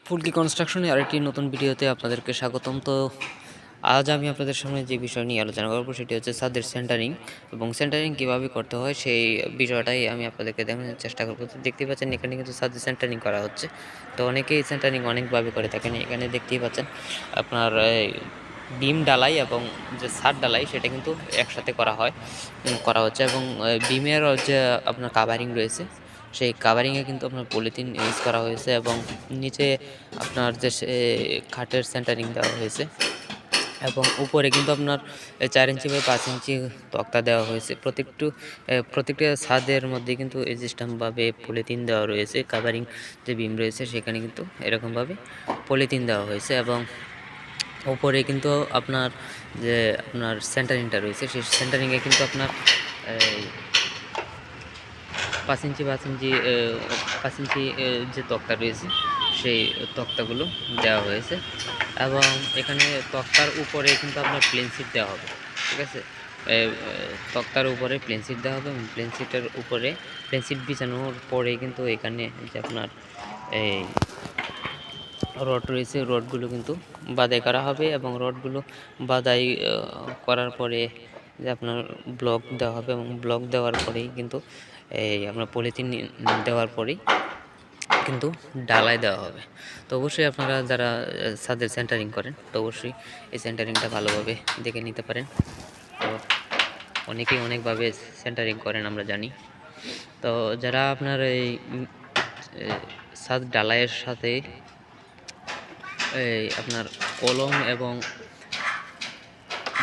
ফুলকি কনস্ট্রাকশনের আরেকটি নতুন ভিডিওতে আপনাদেরকে স্বাগতম। তো আজ আমি আপনাদের সামনে যে বিষয় নিয়ে আলোচনা করব সেটি হচ্ছে ছাদের সেন্টারিং এবং সেন্টারিং কীভাবে করতে হয় সেই বিষয়টাই আমি আপনাদেরকে দেখানোর চেষ্টা করব। তো দেখতে পাচ্ছেন এখানে কিন্তু ছাদের সেন্টারিং করা হচ্ছে। তো অনেকেই সেন্টারিং অনেকভাবে করে থাকেন। এখানে দেখতেই পাচ্ছেন আপনার বিম ডালাই এবং যে ছাদ ডালাই সেটা কিন্তু একসাথে করা হচ্ছে এবং বিমের যে আপনার কাভারিং রয়েছে সেই কাভারিংয়ে কিন্তু আপনার পলিথিন ইউজ করা হয়েছে এবং নিচে আপনার যে খাটের সেন্টারিং দেওয়া হয়েছে এবং উপরে কিন্তু আপনার 4 ইঞ্চি বাই 5 ইঞ্চি তক্তা দেওয়া হয়েছে। প্রত্যেকটা ছাদের মধ্যে কিন্তু এই সিস্টেমভাবে পলিথিন দেওয়া রয়েছে। কাভারিং যে বিম রয়েছে সেখানে কিন্তু এরকমভাবে পলিথিন দেওয়া হয়েছে এবং উপরে কিন্তু আপনার সেন্টারিংটা রয়েছে সেই সেন্টারিংয়ে কিন্তু আপনার 5 ইঞ্চি 5 ইঞ্চি যে তক্তা রয়েছে সেই তক্তাগুলো দেওয়া হয়েছে এবং এখানে তক্তার উপরে কিন্তু আপনার প্লেন শিট দেওয়া হবে। ঠিক আছে, তক্তার উপরে প্লেন শিট দেওয়া হবে এবং প্লেন শিটের উপরে প্লেন শিট বিছানোর পরে কিন্তু এখানে যে আপনার এই রড রয়েছে রডগুলো কিন্তু বাদাই করা হবে এবং রডগুলো বাদাই করার পরে যে আপনার ব্লক দেওয়া হবে এবং ব্লক দেওয়ার পরেই কিন্তু এই আপনার পলিথিন দেওয়ার পরেই কিন্তু ডালাই দেওয়া হবে। তো অবশ্যই আপনারা যারা ছাদের সেন্টারিং করেন তো অবশ্যই এই সেন্টারিংটা ভালোভাবে দেখে নিতে পারেন। তো অনেকেই অনেকভাবে সেন্টারিং করেন আমরা জানি। তো যারা আপনার এই ছাদ ডালাইয়ের সাথে এই আপনার কলম এবং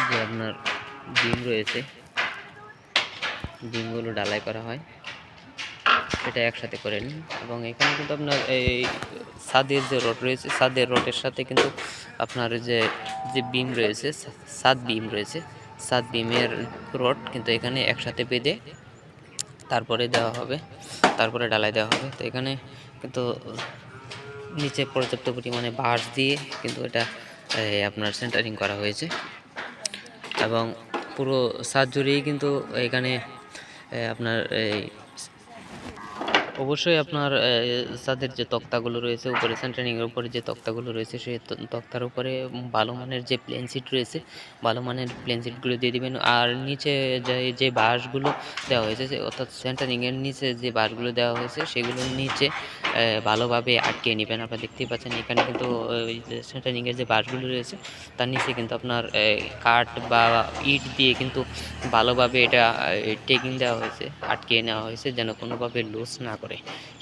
যে আপনার বিম রয়েছে বিমগুলো ডালাই করা হয় সেটা একসাথে করে নিন এবং এখানে কিন্তু আপনার এই ছাদের যে রড রয়েছে ছাদের রডের সাথে কিন্তু আপনার যে বিম রয়েছে ছাদ বিমের রড কিন্তু এখানে একসাথে বেঁধে তারপরে ডালাই দেওয়া হবে। তো এখানে কিন্তু নিচে পর্যাপ্ত পরিমাণে বাঁশ দিয়ে কিন্তু এটা আপনার সেন্টারিং করা হয়েছে এবং পুরো ছাদ জুড়েই কিন্তু এখানে আপনার অবশ্যই আপনার ছাদের যে তক্তাগুলো রয়েছে উপরে সেন্টারিংয়ের উপরে যে তক্তাগুলো রয়েছে সেই তক্তার উপরে ভালো মানের যে প্লেন শিট রয়েছে ভালো মানের প্লেন শিটগুলো দিয়ে দিবেন। আর নিচে যে বাঁশগুলো দেওয়া হয়েছে অর্থাৎ সেন্টারিংয়ের নিচে যে বাঁশগুলো দেওয়া হয়েছে সেগুলোর নিচে ভালোভাবে আটকে নেবেন। আপনারা দেখতেই পাচ্ছেন এখানে কিন্তু সেন্টারিংয়ের যে বাঁশগুলো রয়েছে তার নিচে কিন্তু আপনার কাঠ বা ইট দিয়ে কিন্তু ভালোভাবে এটা টেকিং দেওয়া হয়েছে, আটকে নেওয়া হয়েছে যেন কোনোভাবে লুজ না করে।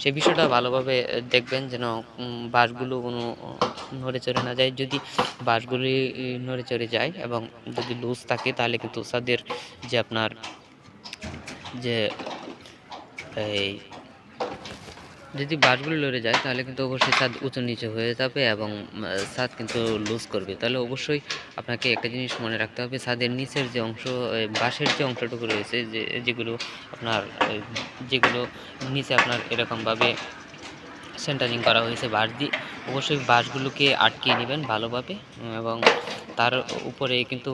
সে বিষয়টা ভালোভাবে দেখবেন যেন বাঁশগুলো কোনো নড়ে চড়ে না যায়। যদি বাঁশগুলি নড়ে চড়ে যায় এবং যদি লুজ থাকে তাহলে কিন্তু ছাদের যে আপনার যে এই যদি বাঁশগুলো লড়ে যায় তাহলে কিন্তু অবশ্যই ছাদ উঁচু নিচু হয়ে যাবে এবং ছাদ কিন্তু লুজ করবে। তাহলে অবশ্যই আপনাকে একটা জিনিস মনে রাখতে হবে, ছাদের নিচের যে অংশ বাঁশের যে অংশটুকু রয়েছে যেগুলো নিচে আপনার এরকমভাবে সেন্টারিং করা হয়েছে বাঁশ দিয়ে, অবশ্যই বাঁশগুলোকে আটকিয়ে নেবেন ভালোভাবে এবং তার উপরে কিন্তু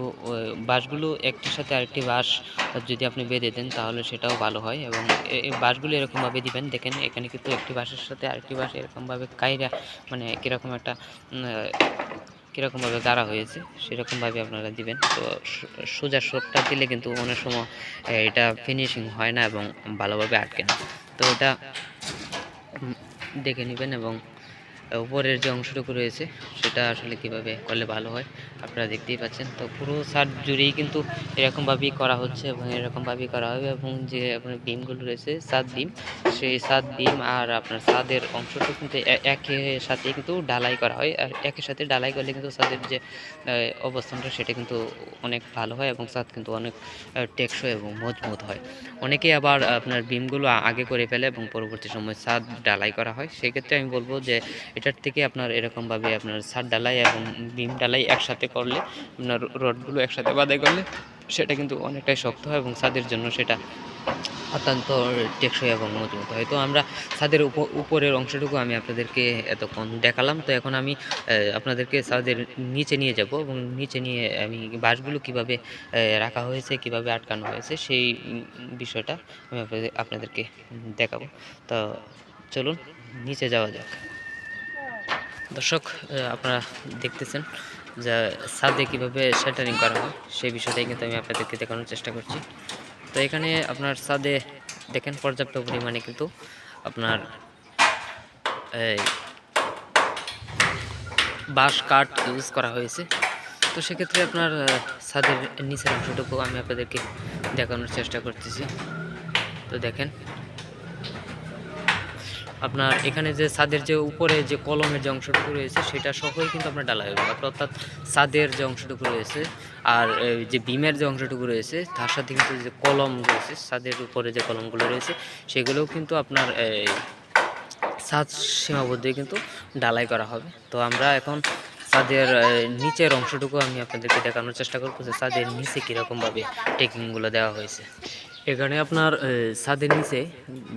বাঁশগুলো একটির সাথে আরেকটি বাঁশ যদি আপনি বেঁধে দেন তাহলে সেটাও ভালো হয় এবং এই বাঁশগুলো এরকমভাবে দিবেন। দেখেন এখানে কিন্তু একটি বাঁশের সাথে আরেকটি বাঁশ এরকমভাবে কাইরা মানে কীরকমভাবে গাড়া হয়েছে সেরকমভাবে আপনারা দিবেন। তো সোজা শটটা দিলে কিন্তু অনেক সময় এটা ফিনিশিং হয় না এবং ভালোভাবে আটকে না। তো এটা দেখে নেবেন এবং উপরের যে অংশটুকু রয়েছে সেটা আসলে কিভাবে করলে ভালো হয় আপনারা দেখতেই পাচ্ছেন। তো পুরো ছাদ জুড়েই কিন্তু এরকমভাবেই করা হচ্ছে এবং এরকমভাবেই করা হবে এবং যে আপনার বিমগুলো রয়েছে সেই ছাদ বিম আর আপনার ছাদের অংশটুকু কিন্তু একের সাথে কিন্তু ডালাই করা হয়। আর একের সাথে ডালাই করলে কিন্তু ছাদের যে অবস্থানটা সেটা কিন্তু অনেক ভালো হয় এবং ছাদ কিন্তু অনেক টেকসই এবং মজবুত হয়। অনেকেই আবার আপনার বিমগুলো আগে করে ফেলে এবং পরবর্তী সময় ছাদ ডালাই করা হয়। সেক্ষেত্রে আমি বলবো যে এটার থেকে আপনার এরকমভাবে আপনার ছাদ ডালাই এবং বিম ডালাই একসাথে করলে আপনার রডগুলো একসাথে বাঁধাই করলে সেটা কিন্তু অনেকটাই শক্ত হয় এবং ছাদের জন্য সেটা অত্যন্ত টেকসই এবং মজবুত হয়। তো আমরা ছাদের উপরের অংশটুকু আমি আপনাদেরকে এতক্ষণ দেখালাম। তো এখন আমি আপনাদেরকে ছাদের নিচে নিয়ে যাব এবং নিচে নিয়ে আমি বাঁশগুলো কীভাবে রাখা হয়েছে কীভাবে আটকানো হয়েছে সেই বিষয়টা আমি আপনাদেরকে দেখাবো। তো চলুন নিচে যাওয়া যাক। দর্শক, আপনারা দেখতেছেন যে ছাদে কীভাবে শাটারিং করা হয় সেই বিষয়টাই কিন্তু আমি আপনাদেরকে দেখানোর চেষ্টা করছি। তো এখানে আপনার ছাদে দেখেন পর্যাপ্ত পরিমাণে কিন্তু আপনার এই বাঁশ কাঠ ইউজ করা হয়েছে। তো সেক্ষেত্রে আপনার ছাদের নিচের অংশটুকু আমি আপনাদেরকে দেখানোর চেষ্টা করতেছি। তো দেখেন আপনার এখানে যে ছাদের যে উপরে যে কলমের যে অংশটুকু রয়েছে সেটা সহই কিন্তু আপনার ঢালাই হবে, অর্থাৎ ছাদের যে অংশটুকু রয়েছে আর যে বিমের যে অংশটুকু রয়েছে তার সাথে কিন্তু যে কলম রয়েছে, ছাদের উপরে যে কলমগুলো রয়েছে সেগুলোও কিন্তু আপনার ছাদ সীমাবদ্ধই কিন্তু ঢালাই করা হবে। তো আমরা এখন ছাদের নিচের অংশটুকু আমি আপনাদেরকে দেখানোর চেষ্টা করবো যে ছাদের নিচে কীরকমভাবে টেকিংগুলো দেওয়া হয়েছে। এখানে আপনার ছাদের নিচে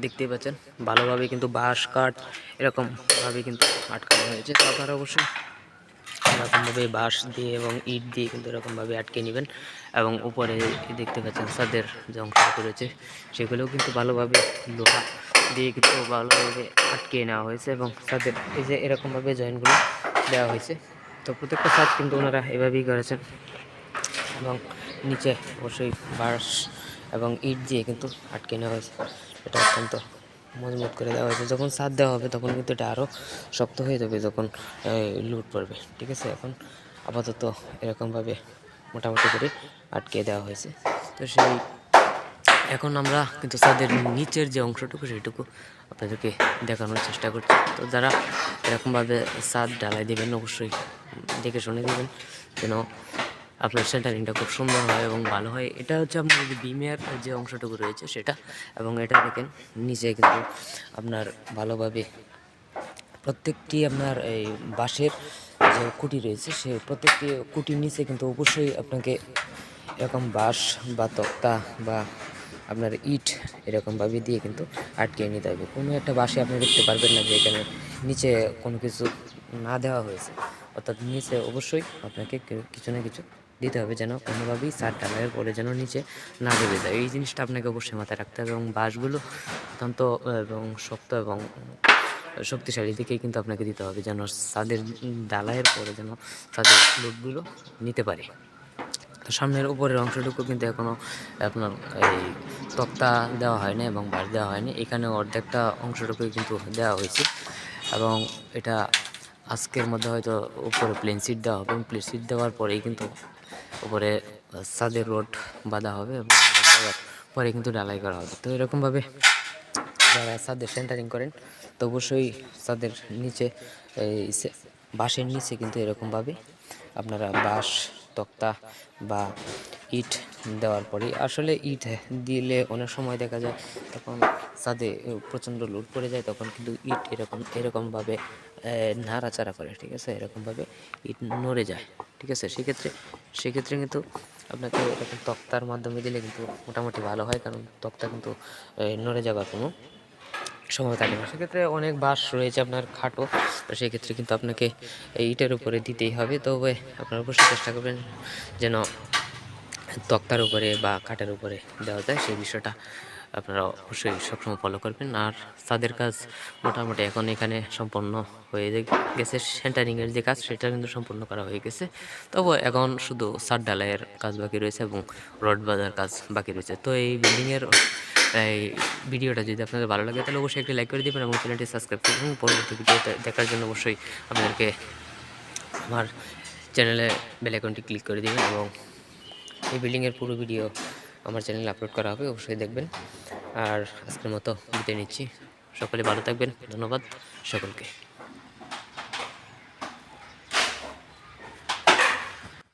দেখতে পাচ্ছেন ভালোভাবে কিন্তু বাঁশ কাঠ এরকমভাবে কিন্তু আটকানো হয়েছে। তো আপনারা অবশ্যই এরকমভাবে বাঁশ দিয়ে এবং ইট দিয়ে কিন্তু এরকমভাবে আটকে নেবেন। এবং উপরে দেখতে পাচ্ছেন ছাদের যে অংশটুকু রয়েছে সেগুলোও কিন্তু ভালোভাবে লোহা দিয়ে কিন্তু ভালোভাবে আটকে নেওয়া হয়েছে এবং ছাদের এই যে এরকমভাবে জয়েন্টগুলো দেওয়া হয়েছে। তো প্রত্যেকটা ছাদ কিন্তু ওনারা এভাবেই করেছেন এবং নিচে অবশ্যই বাঁশ এবং ইট দিয়ে কিন্তু আটকে নেওয়া হয়েছে। এটা অত্যন্ত মজবুত করে দেওয়া হয়েছে। যখন ছাদ দেওয়া হবে তখন কিন্তু এটা আরও শক্ত হয়ে যাবে যখন লোড পড়বে। ঠিক আছে, এখন আপাতত এরকমভাবে মোটামুটি করে আটকে দেওয়া হয়েছে। তো সেই এখন আমরা কিন্তু ছাদের নিচের যে অংশটুকু সেইটুকু আপনাদেরকে দেখানোর চেষ্টা করছি। তো যারা এরকমভাবে ছাদ ঢালাই দেবেন অবশ্যই দেখে শুনে দেবেন যেন আপনার সেন্টারিংটা খুব সুন্দর হয় এবং ভালো হয়। এটা হচ্ছে আপনার যে বিমের যে অংশটুকু রয়েছে সেটা, এবং এটা দেখেন নিচে কিন্তু আপনার ভালোভাবে প্রত্যেকটি আপনার এই বাঁশের যে খুঁটি রয়েছে সে প্রত্যেকটি খুঁটির নিচে কিন্তু অবশ্যই আপনাকে এরকম বাঁশ বা তক্তা বা আপনার ইট এরকমভাবে দিয়ে কিন্তু আটকিয়ে নিতে হবে। কোনো একটা বাঁশে আপনি দেখতে পারবেন না যে এখানে নিচে কোনো কিছু না দেওয়া হয়েছে, অর্থাৎ নিচে অবশ্যই আপনাকে কিছু না কিছু দিতে হবে যেন কোনোভাবেই ছাদ ঢালাইয়ের পরে যেন নিচে না দেবে যায়। এই জিনিসটা আপনাকে অবশ্যই মাথায় রাখতে হবে এবং বাঁশগুলো অত্যন্ত এবং শক্ত এবং শক্তিশালী দিকেই কিন্তু আপনাকে দিতে হবে যেন ছাদের ঢালাইয়ের পরে যেন ছাদের লোডগুলো নিতে পারে। তো সামনের উপরের অংশটুকু কিন্তু এখনও আপনার এই তক্তা দেওয়া হয়নি এবং বাঁশ দেওয়া হয়নি। এখানে অর্ধেকটা অংশটুকুই কিন্তু দেওয়া হয়েছে এবং এটা আজকের মধ্যে হয়তো উপরে প্লেন সিট দেওয়া হবে এবং প্লেন সিট দেওয়ার পরেই কিন্তু উপরে ছাদের রড বাঁধা হবে এবং দেওয়ার পরে কিন্তু ঢালাই করা হবে। তো এরকমভাবে যারা ছাদের সেন্টারিং করেন তো অবশ্যই ছাদের নিচে এই বাঁশের নিচে কিন্তু এরকমভাবে আপনারা বাঁশ তক্তা বা ইট দেওয়ার পরেই, আসলে ইট দিলে অনেক সময় দেখা যায় তখন ছাদে প্রচণ্ড লোড পড়ে যায়, তখন কিন্তু ইট এরকমভাবে নাড়াচাড়া করে। ঠিক আছে, এরকমভাবে ইট নড়ে যায়। ঠিক আছে, সেক্ষেত্রে কিন্তু আপনাকে এরকম তক্তার মাধ্যমে দিলে কিন্তু মোটামুটি ভালো হয়, কারণ তক্তা কিন্তু নড়ে যাবার কোনো সময় থাকে না। সেক্ষেত্রে অনেক বাঁশ রয়েছে আপনার খাটো, তো সেক্ষেত্রে কিন্তু আপনাকে ইটের উপরে দিতেই হবে। তবে আপনার অবশ্যই চেষ্টা করবেন যেন তক্তার উপরে বা কাঠের উপরে দেওয়া যায়, সেই বিষয়টা আপনারা অবশ্যই সবসময় ফলো করবেন। আর ছাদের কাজ মোটামুটি এখন এখানে সম্পন্ন হয়ে গেছে। সেন্টারিংয়ের যে কাজ সেটা কিন্তু সম্পূর্ণ করা হয়ে গেছে, তবু এখন শুধু ছাদ ঢালাইয়ের কাজ বাকি রয়েছে এবং রড বাঁধার কাজ বাকি রয়েছে। তো এই বিল্ডিংয়ের এই ভিডিওটা যদি আপনাদের ভালো লাগে তাহলে অবশ্যই একটি লাইক করে দেবেন এবং চ্যানেলটি সাবস্ক্রাইব করবেন। এবং পরবর্তী ভিডিওটা দেখার জন্য অবশ্যই আপনাদেরকে আমার চ্যানেলে বেল আইকনটি ক্লিক করে দেবেন এবং এই বিল্ডিংয়ের পুরো ভিডিও আমার চ্যানেলে আপলোড করা হবে, অবশ্যই দেখবেন। আর আজকের মতো বিদায় নিচ্ছি, সকলে ভালো থাকবেন, ধন্যবাদ সকলকে।